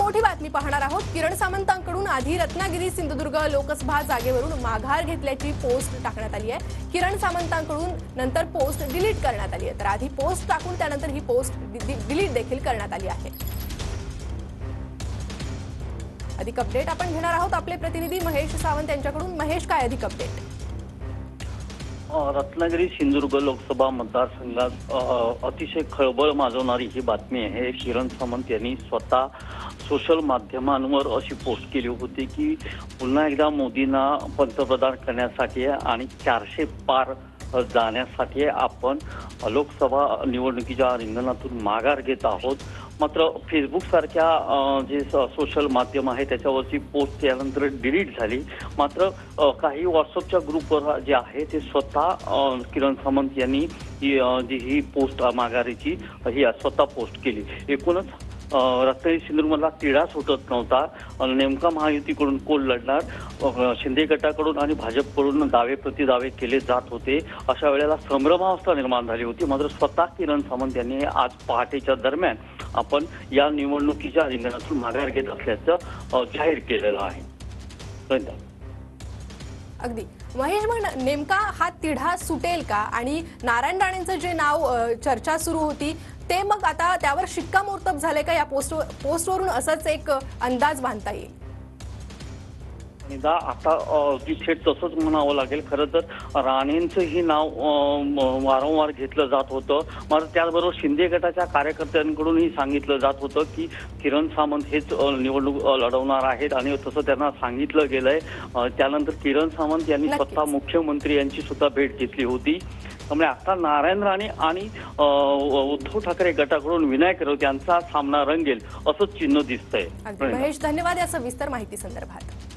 मोठी बातमी पाहणार आहोत। किरण सामंतांकडून आधी रत्नागिरी सिंधुदुर्ग लोकसभा जागेवरून माघार घेतल्याची पोस्ट टाकण्यात आली आहे। किरण सामंतांकडून नंतर पोस्ट डिलीट करण्यात आली आहे। तर आधी पोस्ट टाकून त्यानंतर ही पोस्ट डिलीट देखील करण्यात आली आहे। अधिक अपडेट आपण घेणार आहोत आपले प्रतिनिधी महेश सावंत यांच्याकडून। महेश, काय अधिक अपडेट? रत्नागिरी सिंधुदुर्ग लोकसभा मतदारसंघात अतिशय खळबळ माजवणारी ही बातमी आहे। किरण सामंत यांनी स्वतः सोशल माध्यमांवर अशी पोस्ट केली होती की पुन्हा एकदा मोदींना पंतप्रधान करण्यासाठी आणि 400 पार जाण्यासाठी आपण लोकसभा निवडणुकीच्या रिंगणातून माघार घेत आहोत। मात्र फेसबुक सारख्या जे सोशल माध्यम आहे त्याच्यावरची पोस्ट त्यानंतर डिलीट झाली। मात्र काही व्हॉट्सअपच्या ग्रुपवर जे आहे ते स्वतः किरण सामंत यांनी ही पोस्ट माघारीची ही स्वतः पोस्ट केली। एकूणच रत्नागिरी सिंधुदुर्गमधला तिढा सुटत नव्हता। नेमका महायुतीकडून कोण लढणार, शिंदे गटाकडून आणि भाजपकडून दावे प्रतिदावे केले जात होते। अशा वेळेला संभ्रमावस्था निर्माण झाली होती। मात्र स्वतः किरण सामंत यांनी आज पहाटेच्या दरम्यान आपण या निवडणुकीच्या रिंगणातून माघार घेत असल्याचं जाहीर केलेलं आहे। अगदी महेश, मग नेमका हा तिढा सुटेल का? आणि नारायण राणेंचं जे नाव चर्चा सुरू होती ते मग आता त्यावर शिक्कामोर्तब झाले का? या पोस्टवरून असंच एक अंदाज बांधता येईल? आता थेट तसंच म्हणावं लागेल। खरं तर राणेंचंही नाव वारंवार घेतलं जात होतं। मात्र त्याचबरोबर शिंदे गटाच्या कार्यकर्त्यांकडूनही सांगितलं जात होतं की किरण सामंत हेच निवडणूक लढवणार आहेत आणि तसं त्यांना सांगितलं गेलंय। त्यानंतर किरण सामंत यांनी स्वतः मुख्यमंत्री यांची सुद्धा भेट घेतली होती। त्यामुळे आता नारायण राणे आणि उद्धव ठाकरे गटाकडून विनायक राऊत यांचा सामना रंगेल असं चिन्ह दिसतंय। महेश, धन्यवाद या सविस्तर माहिती संदर्भात।